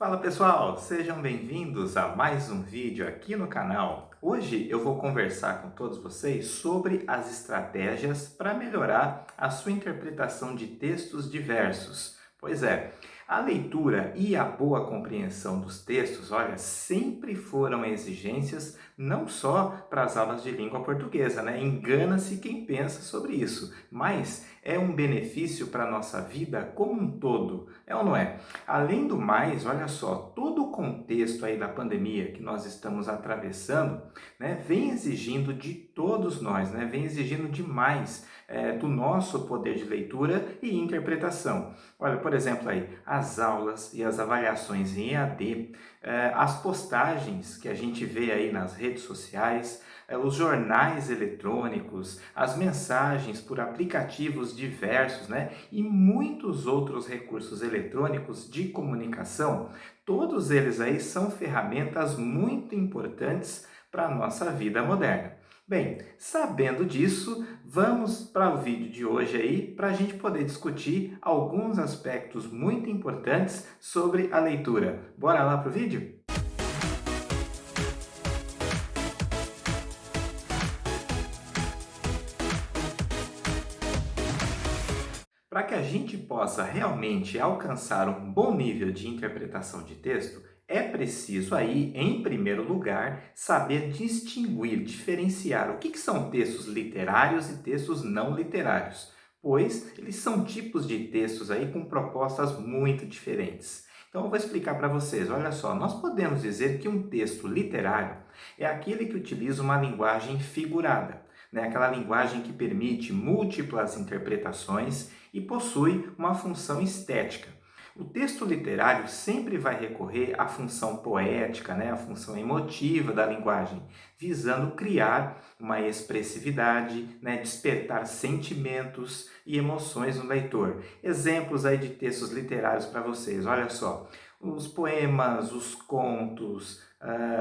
Fala pessoal, sejam bem-vindos a mais um vídeo aqui no canal. Hoje eu vou conversar com todos vocês sobre as estratégias para melhorar a sua interpretação de textos diversos. Pois é, a leitura e a boa compreensão dos textos, olha, sempre foram exigências não só para as aulas de língua portuguesa, né? Engana-se quem pensa sobre isso, mas é um benefício para a nossa vida como um todo, é ou não é? Além do mais, olha só, todo o contexto aí da pandemia que nós estamos atravessando, né, vem exigindo de todos nós, né, vem exigindo demais do nosso poder de leitura e interpretação. Olha, por exemplo, aí, as aulas e as avaliações em EAD, as postagens que a gente vê aí nas redes sociais, os jornais eletrônicos, as mensagens por aplicativos diversos, né? E muitos outros recursos eletrônicos de comunicação, todos eles aí são ferramentas muito importantes para a nossa vida moderna. Bem, sabendo disso, vamos para o vídeo de hoje aí para a gente poder discutir alguns aspectos muito importantes sobre a leitura. Bora lá para o vídeo? Para que a gente possa realmente alcançar um bom nível de interpretação de texto, é preciso aí, em primeiro lugar, saber distinguir, diferenciar o que são textos literários e textos não literários, pois eles são tipos de textos aí com propostas muito diferentes. Então eu vou explicar para vocês. Olha só, nós podemos dizer que um texto literário é aquele que utiliza uma linguagem figurada, né? Aquela linguagem que permite múltiplas interpretações e possui uma função estética. O texto literário sempre vai recorrer à função poética, né, à função emotiva da linguagem, visando criar uma expressividade, né, despertar sentimentos e emoções no leitor. Exemplos aí de textos literários para vocês, olha só. Os poemas, os contos,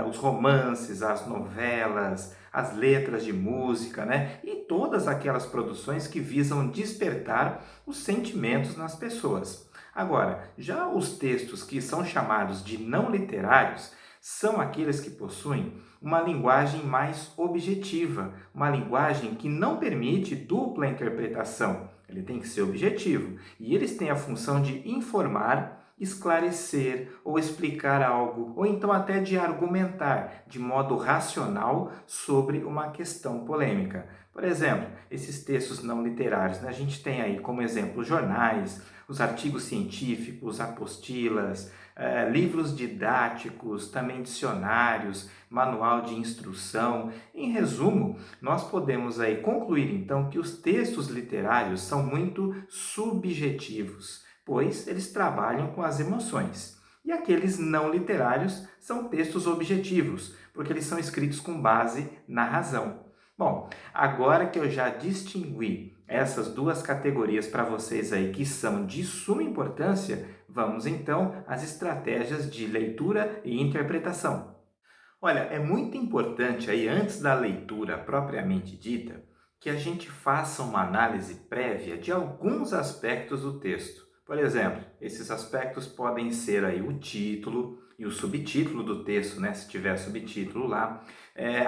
os romances, as novelas, as letras de música, né? E todas aquelas produções que visam despertar os sentimentos nas pessoas. Agora, já os textos que são chamados de não literários são aqueles que possuem uma linguagem mais objetiva, uma linguagem que não permite dupla interpretação. Ele tem que ser objetivo e eles têm a função de informar, esclarecer ou explicar algo, ou então até de argumentar de modo racional sobre uma questão polêmica. Por exemplo, esses textos não literários, né? A gente tem aí como exemplo jornais, os artigos científicos, apostilas, livros didáticos, também dicionários, manual de instrução. Em resumo, nós podemos aí concluir então que os textos literários são muito subjetivos, pois eles trabalham com as emoções. E aqueles não literários são textos objetivos, porque eles são escritos com base na razão. Bom, agora que eu já distingui essas duas categorias para vocês aí que são de suma importância, vamos então às estratégias de leitura e interpretação. Olha, é muito importante aí, antes da leitura propriamente dita, que a gente faça uma análise prévia de alguns aspectos do texto. Por exemplo, esses aspectos podem ser aí o título e o subtítulo do texto, né, se tiver subtítulo lá,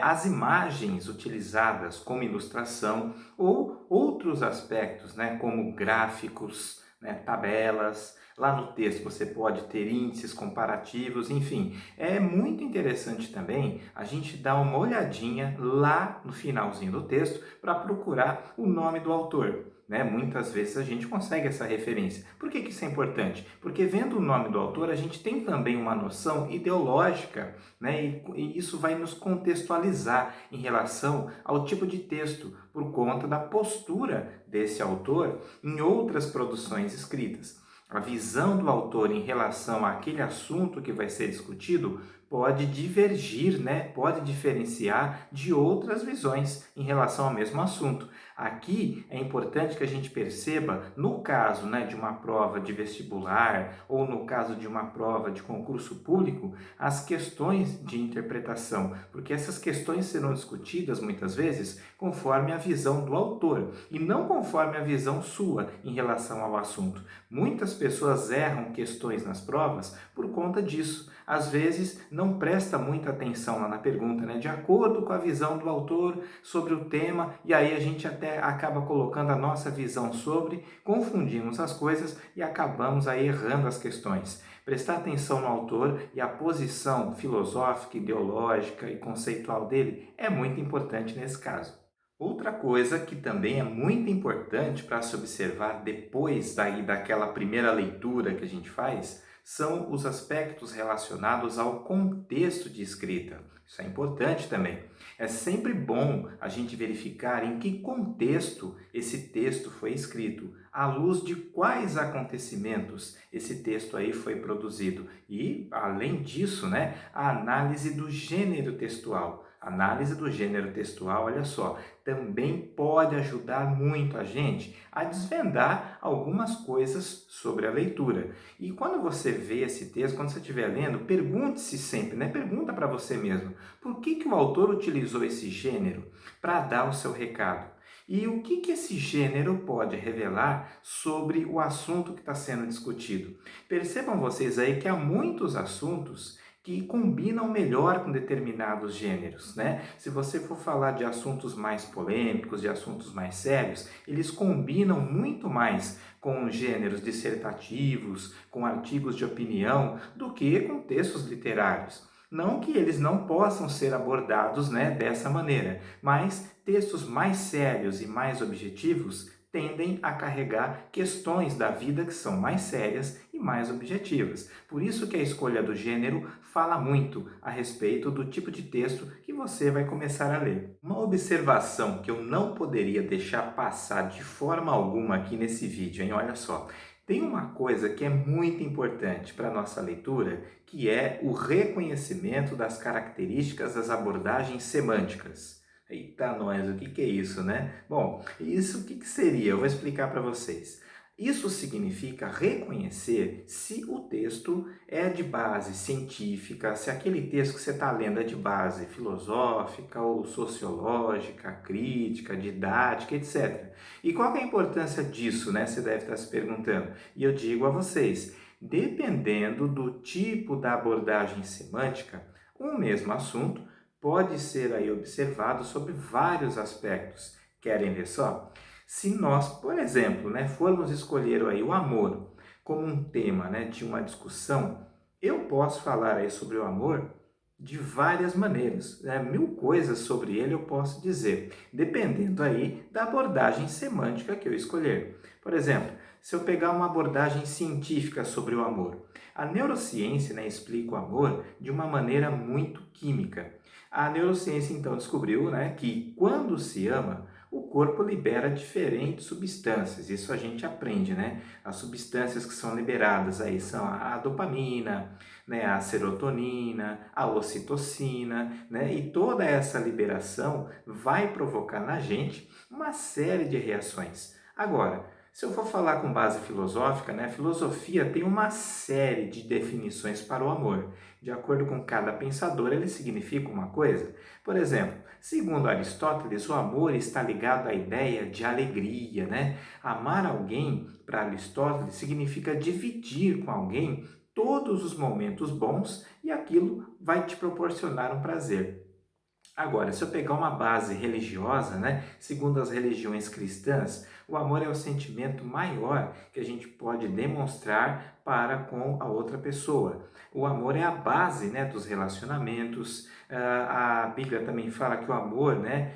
as imagens utilizadas como ilustração ou outros aspectos, né, como gráficos, né, tabelas. Lá no texto você pode ter índices comparativos, enfim. É muito interessante também a gente dar uma olhadinha lá no finalzinho do texto para procurar o nome do autor. Né? Muitas vezes a gente consegue essa referência. Por que isso é importante? Porque vendo o nome do autor, a gente tem também uma noção ideológica, né? E isso vai nos contextualizar em relação ao tipo de texto, por conta da postura desse autor em outras produções escritas. A visão do autor em relação àquele assunto que vai ser discutido pode divergir, né? Pode diferenciar de outras visões em relação ao mesmo assunto. Aqui é importante que a gente perceba, no caso, né, de uma prova de vestibular ou no caso de uma prova de concurso público, as questões de interpretação, porque essas questões serão discutidas muitas vezes conforme a visão do autor e não conforme a visão sua em relação ao assunto. Muitas pessoas erram questões nas provas por conta disso. Às vezes não presta muita atenção lá na pergunta, né? De acordo com a visão do autor sobre o tema, e aí a gente até acaba colocando a nossa visão sobre, confundimos as coisas e acabamos aí errando as questões. Prestar atenção no autor e a posição filosófica, ideológica e conceitual dele é muito importante nesse caso. Outra coisa que também é muito importante para se observar depois daquela primeira leitura que a gente faz são os aspectos relacionados ao contexto de escrita. Isso é importante também. É sempre bom a gente verificar em que contexto esse texto foi escrito, à luz de quais acontecimentos esse texto aí foi produzido. E, além disso, né, a análise do gênero textual. Análise do gênero textual, olha só, também pode ajudar muito a gente a desvendar algumas coisas sobre a leitura. E quando você vê esse texto, quando você estiver lendo, pergunte-se sempre, né? Pergunta para você mesmo, por que o autor utilizou esse gênero para dar o seu recado? E o que esse gênero pode revelar sobre o assunto que está sendo discutido? Percebam vocês aí que há muitos assuntos que combinam melhor com determinados gêneros, né? Se você for falar de assuntos mais polêmicos, de assuntos mais sérios, eles combinam muito mais com gêneros dissertativos, com artigos de opinião, do que com textos literários. Não que eles não possam ser abordados, né, dessa maneira, mas textos mais sérios e mais objetivos tendem a carregar questões da vida que são mais sérias e mais objetivas. Por isso que a escolha do gênero fala muito a respeito do tipo de texto que você vai começar a ler. Uma observação que eu não poderia deixar passar de forma alguma aqui nesse vídeo, hein? Olha só. Tem uma coisa que é muito importante para a nossa leitura, que é o reconhecimento das características das abordagens semânticas. Eita, nós, o que é isso, né? Bom, isso o que seria? Eu vou explicar para vocês. Isso significa reconhecer se o texto é de base científica, se aquele texto que você está lendo é de base filosófica ou sociológica, crítica, didática, etc. E qual que é a importância disso, né? Você deve estar se perguntando. E eu digo a vocês, dependendo do tipo da abordagem semântica, um mesmo assunto pode ser aí observado sobre vários aspectos. Querem ver só? Se nós, por exemplo, né, formos escolher aí o amor como um tema, né, de uma discussão, eu posso falar aí sobre o amor de várias maneiras, né? Mil coisas sobre ele eu posso dizer, dependendo aí da abordagem semântica que eu escolher. Por exemplo, se eu pegar uma abordagem científica sobre o amor, a neurociência, né, explica o amor de uma maneira muito química. A neurociência então descobriu, né, que quando se ama, o corpo libera diferentes substâncias. Isso a gente aprende, né? As substâncias que são liberadas aí são a dopamina, né, a serotonina, a ocitocina, né? E toda essa liberação vai provocar na gente uma série de reações. Agora, se eu for falar com base filosófica, né, a filosofia tem uma série de definições para o amor. De acordo com cada pensador, ele significa uma coisa. Por exemplo, segundo Aristóteles, o amor está ligado à ideia de alegria, né? Amar alguém, para Aristóteles, significa dividir com alguém todos os momentos bons e aquilo vai te proporcionar um prazer. Agora, se eu pegar uma base religiosa, né, segundo as religiões cristãs, o amor é o sentimento maior que a gente pode demonstrar para com a outra pessoa. O amor é a base, né, dos relacionamentos. A Bíblia também fala que o amor, né,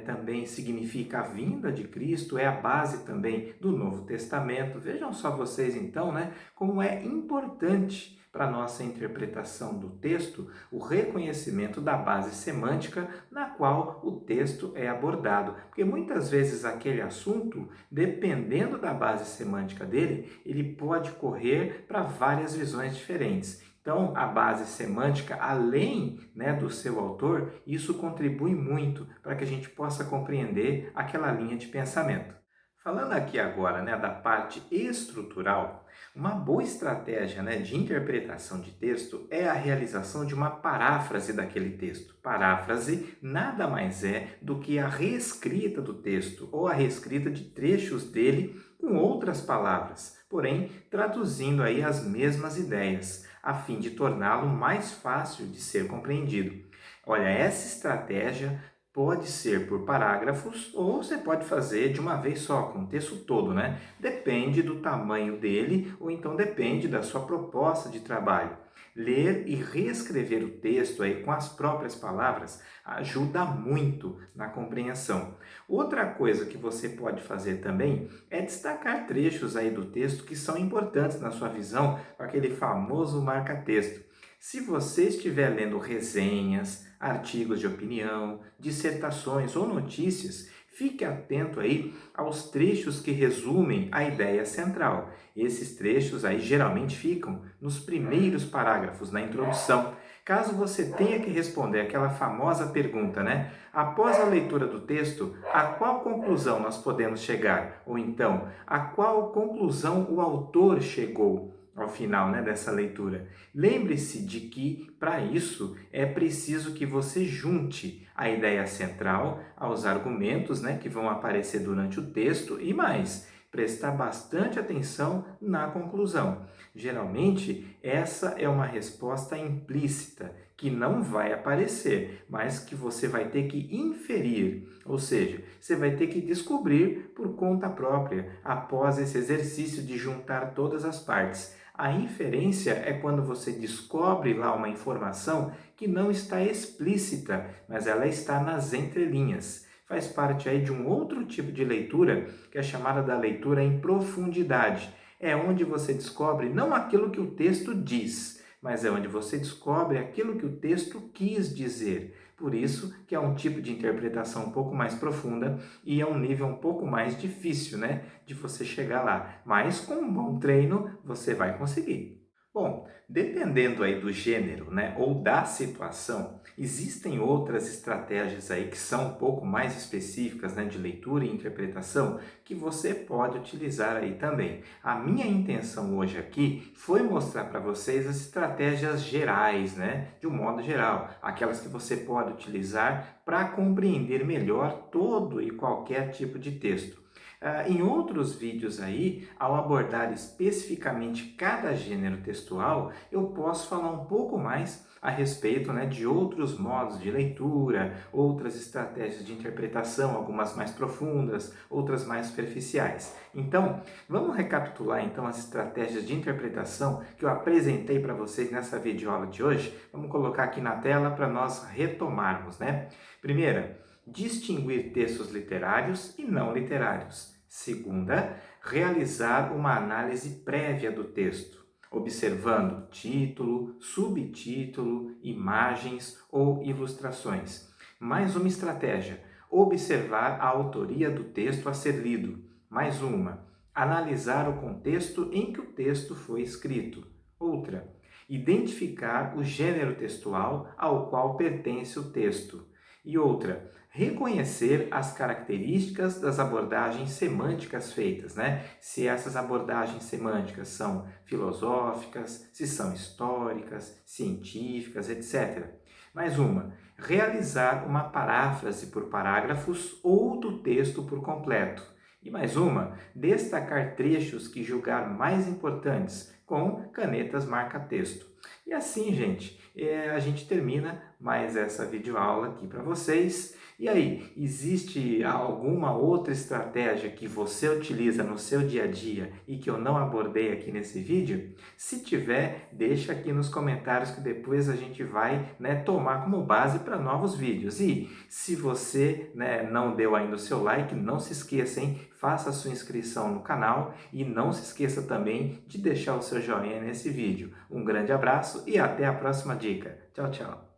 também significa a vinda de Cristo, é a base também do Novo Testamento. Vejam só vocês então, né, como é importante para a nossa interpretação do texto, o reconhecimento da base semântica na qual o texto é abordado. Porque muitas vezes aquele assunto, dependendo da base semântica dele, ele pode correr para várias visões diferentes. Então, a base semântica, além, né, do seu autor, isso contribui muito para que a gente possa compreender aquela linha de pensamento. Falando aqui agora, né, da parte estrutural, uma boa estratégia, né, de interpretação de texto é a realização de uma paráfrase daquele texto. Paráfrase nada mais é do que a reescrita do texto ou a reescrita de trechos dele com outras palavras, porém traduzindo aí as mesmas ideias, a fim de torná-lo mais fácil de ser compreendido. Olha, essa estratégia pode ser por parágrafos ou você pode fazer de uma vez só, com o texto todo, né? Depende do tamanho dele ou então depende da sua proposta de trabalho. Ler e reescrever o texto aí com as próprias palavras ajuda muito na compreensão. Outra coisa que você pode fazer também é destacar trechos aí do texto que são importantes na sua visão, com aquele famoso marca-texto. Se você estiver lendo resenhas, artigos de opinião, dissertações ou notícias, fique atento aí aos trechos que resumem a ideia central. Esses trechos aí geralmente ficam nos primeiros parágrafos, na introdução. Caso você tenha que responder aquela famosa pergunta, né? Após a leitura do texto, a qual conclusão nós podemos chegar? Ou então, a qual conclusão o autor chegou? Ao final, né, dessa leitura. Lembre-se de que, para isso, é preciso que você junte a ideia central aos argumentos, né, que vão aparecer durante o texto e mais, prestar bastante atenção na conclusão. Geralmente, essa é uma resposta implícita, que não vai aparecer, mas que você vai ter que inferir, ou seja, você vai ter que descobrir por conta própria, após esse exercício de juntar todas as partes. A inferência é quando você descobre lá uma informação que não está explícita, mas ela está nas entrelinhas. Faz parte aí de um outro tipo de leitura, que é chamada da leitura em profundidade. É onde você descobre não aquilo que o texto diz, mas é onde você descobre aquilo que o texto quis dizer. Por isso que é um tipo de interpretação um pouco mais profunda e é um nível um pouco mais difícil, né, de você chegar lá. Mas com um bom treino você vai conseguir. Bom, dependendo aí do gênero, né, ou da situação, existem outras estratégias aí que são um pouco mais específicas, né, de leitura e interpretação que você pode utilizar aí também. A minha intenção hoje aqui foi mostrar para vocês as estratégias gerais, né, de um modo geral, aquelas que você pode utilizar para compreender melhor todo e qualquer tipo de texto. Em outros vídeos aí, ao abordar especificamente cada gênero textual, eu posso falar um pouco mais a respeito, né, de outros modos de leitura, outras estratégias de interpretação, algumas mais profundas, outras mais superficiais. Então, vamos recapitular então as estratégias de interpretação que eu apresentei para vocês nessa videoaula de hoje? Vamos colocar aqui na tela para nós retomarmos, né? Primeira, distinguir textos literários e não literários. Segunda, realizar uma análise prévia do texto, observando título, subtítulo, imagens ou ilustrações. Mais uma estratégia, observar a autoria do texto a ser lido. Mais uma, analisar o contexto em que o texto foi escrito. Outra, identificar o gênero textual ao qual pertence o texto. E outra, reconhecer as características das abordagens semânticas feitas, né? Se essas abordagens semânticas são filosóficas, se são históricas, científicas, etc. Mais uma, realizar uma paráfrase por parágrafos ou do texto por completo. E mais uma, destacar trechos que julgar mais importantes com canetas marca-texto. E assim, gente, a gente termina mais essa videoaula aqui para vocês. E aí, existe alguma outra estratégia que você utiliza no seu dia a dia e que eu não abordei aqui nesse vídeo? Se tiver, deixa aqui nos comentários que depois a gente vai, né, tomar como base para novos vídeos. E se você, né, não deu ainda o seu like, não se esqueça, hein? Faça a sua inscrição no canal e não se esqueça também de deixar o seu joinha nesse vídeo. Um grande abraço e até a próxima dica. Tchau, tchau!